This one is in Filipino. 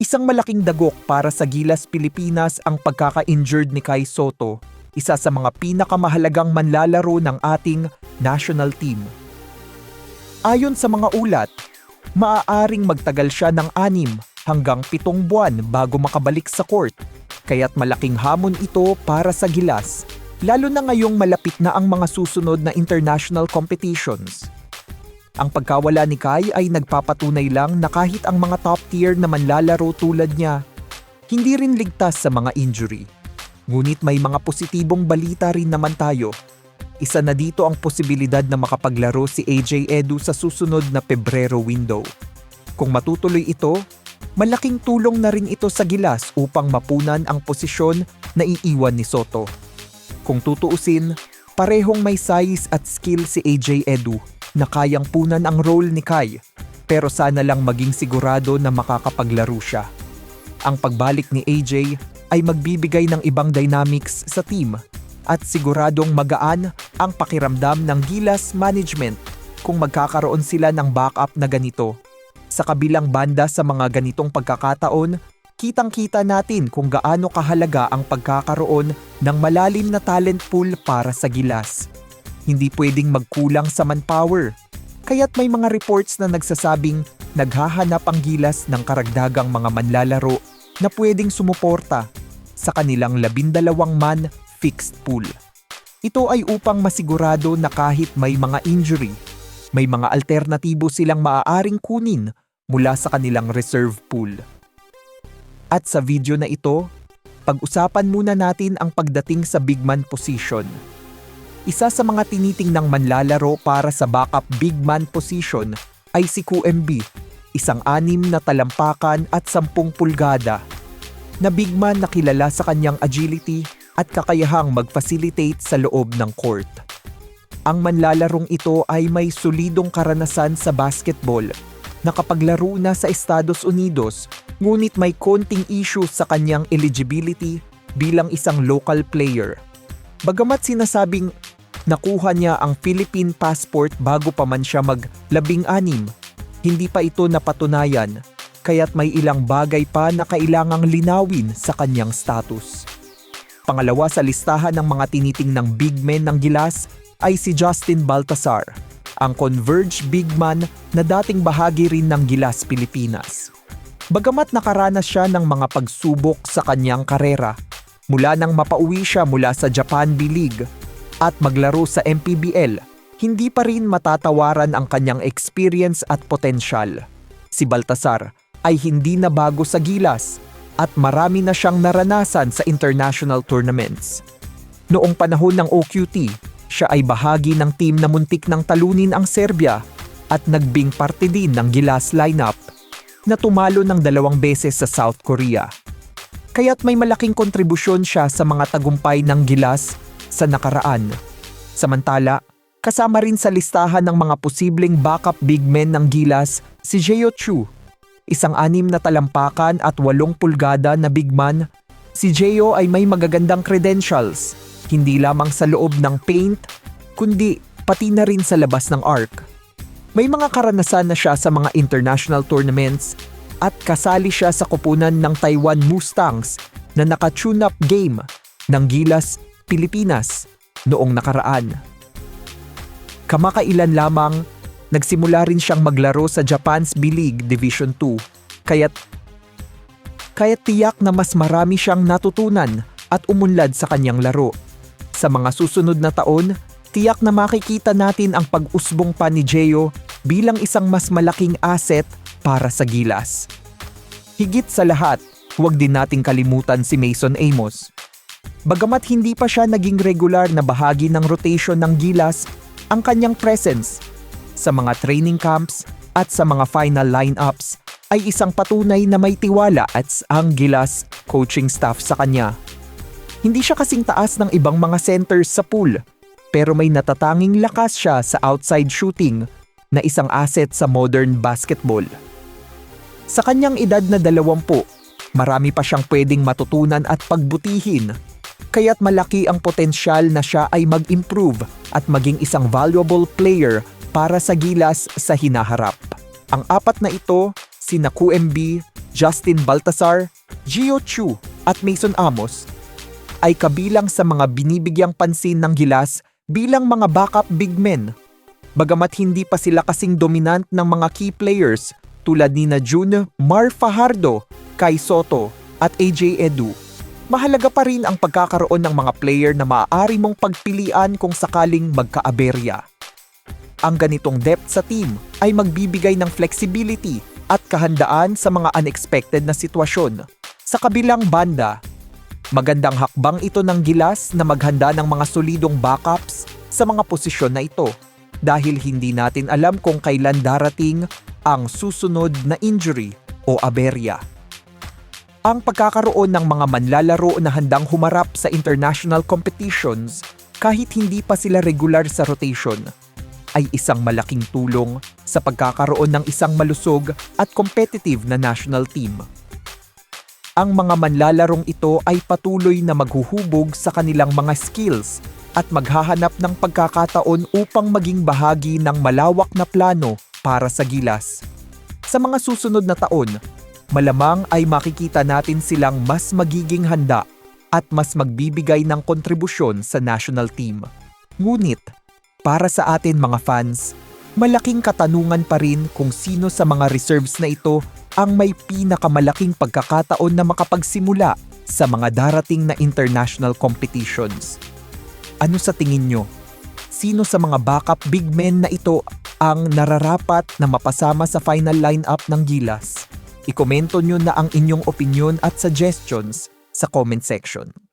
Isang malaking dagok para sa Gilas Pilipinas ang pagkaka-injured ni Kai Sotto, isa sa mga pinakamahalagang manlalaro ng ating national team. Ayon sa mga ulat, maaaring magtagal siya ng 6 hanggang 7 buwan bago makabalik sa court, kaya't malaking hamon ito para sa Gilas, lalo na ngayong malapit na ang mga susunod na international competitions. Ang pagkawala ni Kai ay nagpapatunay lang na kahit ang mga top tier na manlalaro tulad niya, hindi rin ligtas sa mga injury. Ngunit may mga positibong balita rin naman tayo. Isa na dito ang posibilidad na makapaglaro si AJ Edu sa susunod na Pebrero window. Kung matutuloy ito, malaking tulong na rin ito sa Gilas upang mapunan ang posisyon na iiwan ni Sotto. Kung tutuusin, parehong may size at skill si AJ Edu na kayang punan ang role ni Kai, pero sana lang maging sigurado na makakapaglaro siya. Ang pagbalik ni AJ ay magbibigay ng ibang dynamics sa team at siguradong magaan ang pakiramdam ng Gilas management kung magkakaroon sila ng backup na ganito. Sa kabilang banda sa mga ganitong pagkakataon, kitang-kita natin kung gaano kahalaga ang pagkakaroon ng malalim na talent pool para sa Gilas. Hindi pwedeng magkulang sa manpower, kaya't may mga reports na nagsasabing naghahanap ang Gilas ng karagdagang mga manlalaro na pwedeng sumuporta sa kanilang 12-man fixed pool. Ito ay upang masigurado na kahit may mga injury, may mga alternatibo silang maaaring kunin mula sa kanilang reserve pool. At sa video na ito, pag-usapan muna natin ang pagdating sa big man position. Isa sa mga tinitingnang manlalaro para sa backup big man position ay si QMB, isang 6 na talampakan at 10 pulgada, na big man na kilala sa kanyang agility at kakayahang mag-facilitate sa loob ng court. Ang manlalarong ito ay may solidong karanasan sa basketball, nakapaglaro na sa Estados Unidos, ngunit may konting issues sa kanyang eligibility bilang isang local player. Bagamat sinasabing nakuha niya ang Philippine passport bago pa man siya mag-16, hindi pa ito napatunayan, kaya't may ilang bagay pa na kailangang linawin sa kanyang status. Pangalawa sa listahan ng mga tinitingnang big men ng Gilas ay si Justin Baltasar, ang Converge big man na dating bahagi rin ng Gilas Pilipinas. Bagamat nakaranas siya ng mga pagsubok sa kanyang karera, mula nang mapauwi siya mula sa Japan B-League at maglaro sa MPBL, hindi pa rin matatawaran ang kanyang experience at potensyal. Si Baltasar ay hindi na bago sa Gilas at marami na siyang naranasan sa international tournaments. Noong panahon ng OQT, siya ay bahagi ng team na muntik ng talunin ang Serbia at nagbing parte din ng Gilas lineup na tumalo ng 2 beses sa South Korea. Kaya't may malaking kontribusyon siya sa mga tagumpay ng Gilas sa nakaraan. Samantala, kasama rin sa listahan ng mga posibleng backup big men ng Gilas si Jeyo Chu, isang 6 na talampakan at 8 pulgada na big man. Si Jeyo ay may magagandang credentials, hindi lamang sa loob ng paint, kundi pati na rin sa labas ng arc. May mga karanasan na siya sa mga international tournaments at kasali siya sa koponan ng Taiwan Mustangs na naka-tune-up game ng Gilas Pilipinas noong nakaraan. Kamakailan lamang, nagsimula rin siyang maglaro sa Japan's B-League Division 2, kaya't tiyak na mas marami siyang natutunan at umunlad sa kanyang laro. Sa mga susunod na taon, tiyak na makikita natin ang pag-usbong pa ni Jeyo bilang isang mas malaking asset para sa Gilas. Higit sa lahat, huwag din nating kalimutan si Mason Amos. Bagamat hindi pa siya naging regular na bahagi ng rotation ng Gilas, ang kanyang presence sa mga training camps at sa mga final lineups ay isang patunay na may tiwala at ang Gilas coaching staff sa kanya. Hindi siya kasing taas ng ibang mga centers sa pool, pero may natatanging lakas siya sa outside shooting na isang asset sa modern basketball. Sa kanyang edad na 20, marami pa siyang pwedeng matutunan at pagbutihin, kaya't malaki ang potensyal na siya ay mag-improve at maging isang valuable player para sa Gilas sa hinaharap. Ang 4 na ito, sina QMB, Justin Baltazar, Gio Chu at Mason Amos ay kabilang sa mga binibigyang pansin ng Gilas bilang mga backup big men. Bagamat hindi pa sila kasing dominant ng mga key players tulad ni June Mar Fajardo, Kai Soto at AJ Edu, mahalaga pa rin ang pagkakaroon ng mga player na maaari mong pagpilian kung sakaling magkaaberya. Ang ganitong depth sa team ay magbibigay ng flexibility at kahandaan sa mga unexpected na sitwasyon. Sa kabilang banda, magandang hakbang ito ng Gilas na maghanda ng mga solidong backups sa mga posisyon na ito dahil hindi natin alam kung kailan darating ang susunod na injury o aberya. Ang pagkakaroon ng mga manlalaro na handang humarap sa international competitions kahit hindi pa sila regular sa rotation ay isang malaking tulong sa pagkakaroon ng isang malusog at competitive na national team. Ang mga manlalarong ito ay patuloy na maghuhubog sa kanilang mga skills at maghahanap ng pagkakataon upang maging bahagi ng malawak na plano para sa Gilas. Sa mga susunod na taon, malamang ay makikita natin silang mas magiging handa at mas magbibigay ng kontribusyon sa national team. Ngunit, para sa atin mga fans, malaking katanungan pa rin kung sino sa mga reserves na ito ang may pinakamalaking pagkakataon na makapagsimula sa mga darating na international competitions. Ano sa tingin nyo? Sino sa mga backup big men na ito ang nararapat na mapasama sa final lineup ng Gilas? Ikomento nyo na ang inyong opinion at suggestions sa comment section.